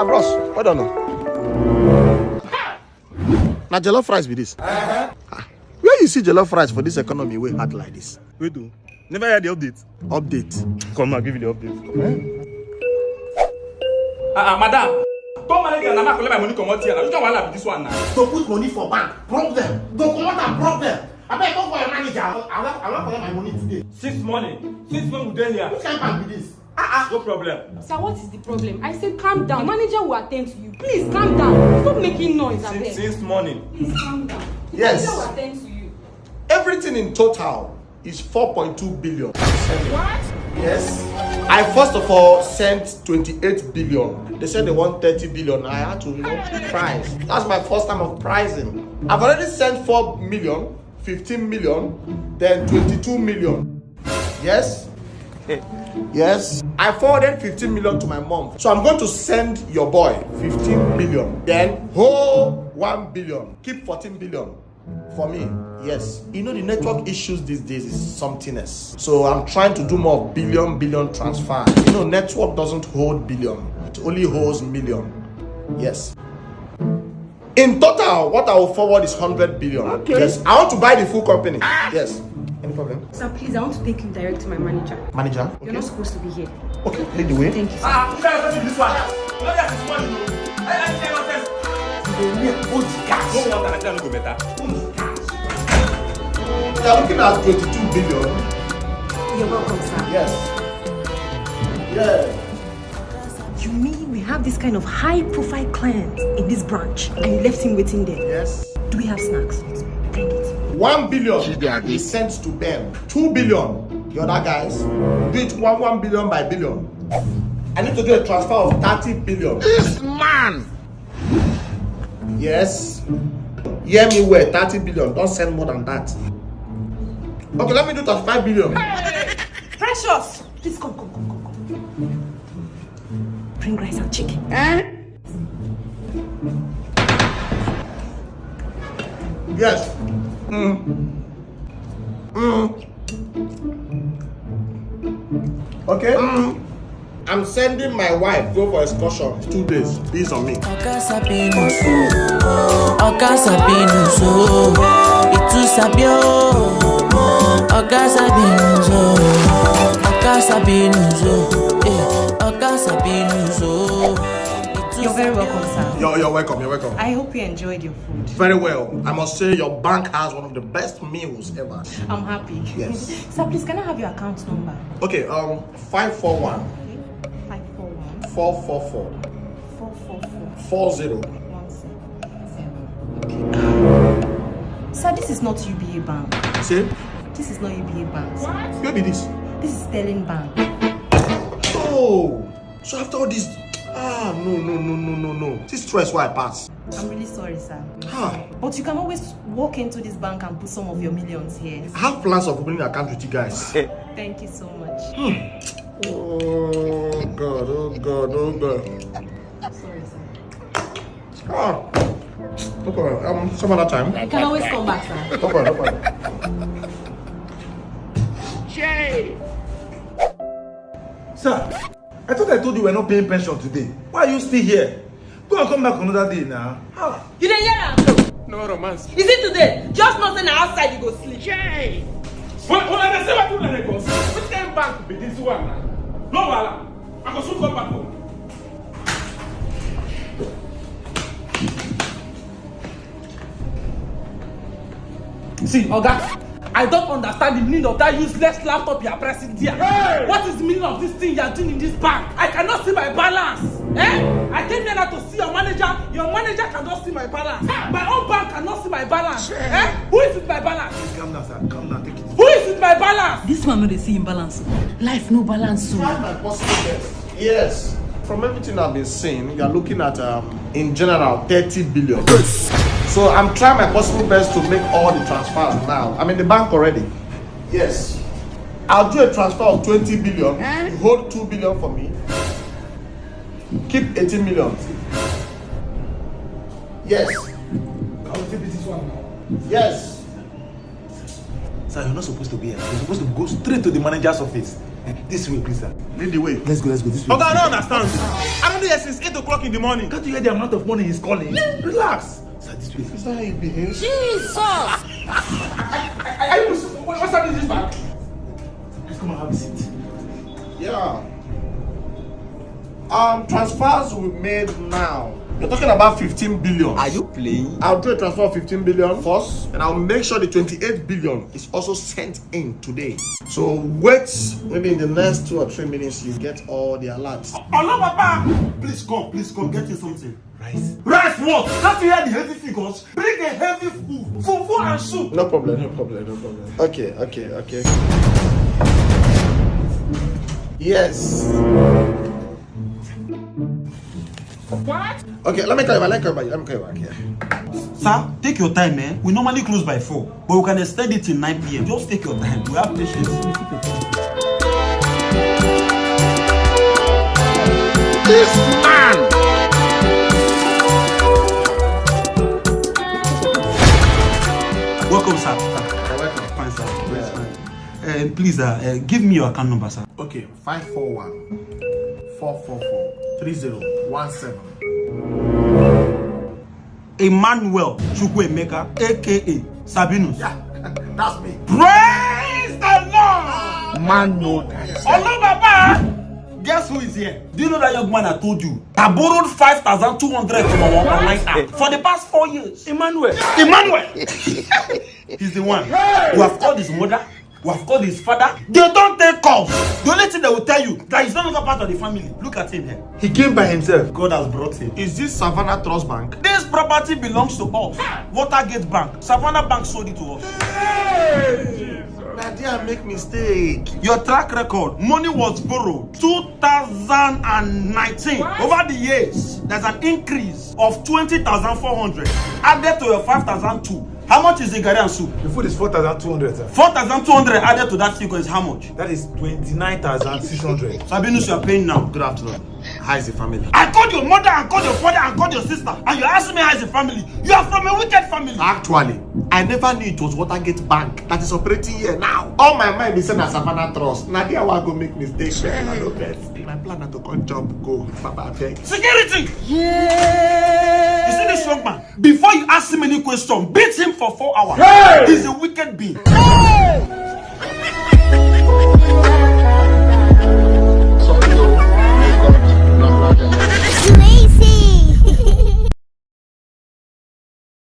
bros, what on? Now jollof rice with this. Where you see jollof rice for this economy way hard like this? Wait, do. Never heard the update. Update. Come on, give you the update. Madam. Don't manage and I'm not collect my money come out here. You can't have this one now. To put money for bank, problem. Don't come out a problem. I better go for your manager. I want collect my money today. 6 money. 6 money we here. Which kind of bank be this? No problem. Sir, what is the problem? I said calm down. The manager will attend to you. Please calm down. Stop making noise. Since morning. Please calm down. The Yes. manager will attend to you. Everything in total is 4.2 billion. What? Yes. I first of all sent 28 billion. They said they want 30 billion. I had to, price. That's my first time of pricing. I've already sent 4 million, 15 million, then 22 million. Yes? Yes. I forwarded 15 million to my mom. So I'm going to send your boy 15 million. Then whole 1 billion. Keep 14 billion. For me, yes. You know the network issues these days is something else. So I'm trying to do more billion transfer. You know, network doesn't hold billion. It only holds million. Yes. In total, what I will forward is 100 billion. Okay. Yes. I want to buy the full company. Yes. Any problem? Sir, please, I want to take you direct to my manager. Manager? You're not supposed to be here. Okay, lead the way. Thank you, sir. You can't do this one. No, yes, it's money. Don't want to go better. They are looking at 22 billion. You're welcome, sir. Yes. Yeah. You mean we have this kind of high-profile client in this branch and you left him waiting there? Yes. Do we have snacks? Bring it. 1 billion is sent to Ben. 2 billion, the other guys. Do it 1 billion by billion. I need to do a transfer of 30 billion. This man! Yes. Hear me well, 30 billion. Don't send more than that. Okay, let me do 35 billion. Precious! Please come. Bring rice and chicken. Yes. Okay. I'm sending my wife go for excursion 2 days. Based on me. Ogasabinus, itu sabio. Ogasabinus, Ogasabinus. You're very welcome, sir. You're welcome. I hope you enjoyed your food. Very well. I must say your bank has one of the best meals ever. I'm happy. Yes. Sir, please, can I have your account number? Okay, 541 541 444 444 40. 177. Sir, this is not UBA Bank. See? This is not UBA Bank. What? Where be this? This is Sterling Bank. Oh, so after all this, no. This stress why I pass. I'm really sorry, sir. Ah. But you can always walk into this bank and put some of your millions here. I have plans of opening an account with you guys. Thank you so much. Oh God. Sorry, sir. No problem. Some other time. I can always come back, sir. No problem. Sir, I thought I told you we're not paying pension today. Why are you still here? Go and come back another day now. You didn't hear am? No romance. Is it today? Just not saying outside you go sleep. Jay! When I say what you go, which kind of bank be this one now? No wala. I go soon come back home. See, Oga, I don't understand the meaning of that useless laptop you are pressing there. Hey! What is the meaning of this thing you are doing in this bank? I cannot see my balance. I came here now to see your manager. Your manager cannot see my balance. My own bank cannot see my balance. Who is with my balance? Calm down, sir. Calm down. Take it. Who is with my balance? This one no dey see imbalance. Life no balance. So. Try my possible best. Yes. From everything I've been seeing, you're looking at in general 30 billion. So I'm trying my possible best to make all the transfers now. I'm in the bank already. Yes. I'll do a transfer of 20 billion. You hold 2 billion for me. Keep 18 million. Yes. Yes. Sir, you're not supposed to be here. You're supposed to go straight to the manager's office. This way, please, sir. Lead the way. Let's go this way. Okay, I don't understand. I don't hear since 8 o'clock in the morning. Can't you hear the amount of money he's calling? Relax. Sir, this way. Is that how you behave? What's happening in this bank? Let's come and have a seat. Yeah. Transfers we made now. You're talking about 15 billion. Are you playing? I'll do a transfer of 15 billion first, and I'll make sure the 28 billion is also sent in today. So wait, maybe in the next 2 or 3 minutes, you get all the alerts. Hello, Papa. Please come, get you something. Rice. Rice what? Can't you hear the heavy figures? Bring a heavy food. Fufu and soup. No problem. Okay. Yes. What? Okay, let me call you back here. Sir, take your time, man. We normally close by 4, but we can extend it till 9 p.m. Just take your time. We have patience. This man! Welcome, sir. You're welcome. Fine, sir. Fine. Please, give me your account number, sir. Okay, 541-444-3017. Emmanuel Chukwuemeka, aka Sabinus. Yeah, that's me. Praise the Lord. Man, no. Hello, Papa. Guess who is here? Do you know that young man I told you? I borrowed 5,200 from our online app for the past 4 years. Emmanuel. He's the one. We have called his mother. We have called his father. They don't take calls. The only thing they will tell you that he's no longer part of the family. Look at him here. He came by himself. God has brought him. Is this Savannah Trust Bank? This property belongs to us. Watergate Bank. Savannah Bank sold it to us. Nadia, make mistake. Your track record, money was borrowed 2019. Over the years, there's an increase of 20,400 added to your 5,002. How much is the gari and soup? The food is 4,200, sir. 4,200 added to that figure is how much? That is 29,600. Sabinus, you are paying now. Good afternoon. How is the family? I called your mother, and called your father, and called your sister, and you're asking me how is the family. You are from a wicked family. Actually, I never knew it was Watergate Bank that is operating here now. All my mind is saying as Savannah Trust. Nadia will go make mistakes. My plan is to come job, go. Papa, beg. Security! Yeah! You see this young man? Before you ask him any question, beat him for 4 hours. Hey! He's a wicked being. Hey!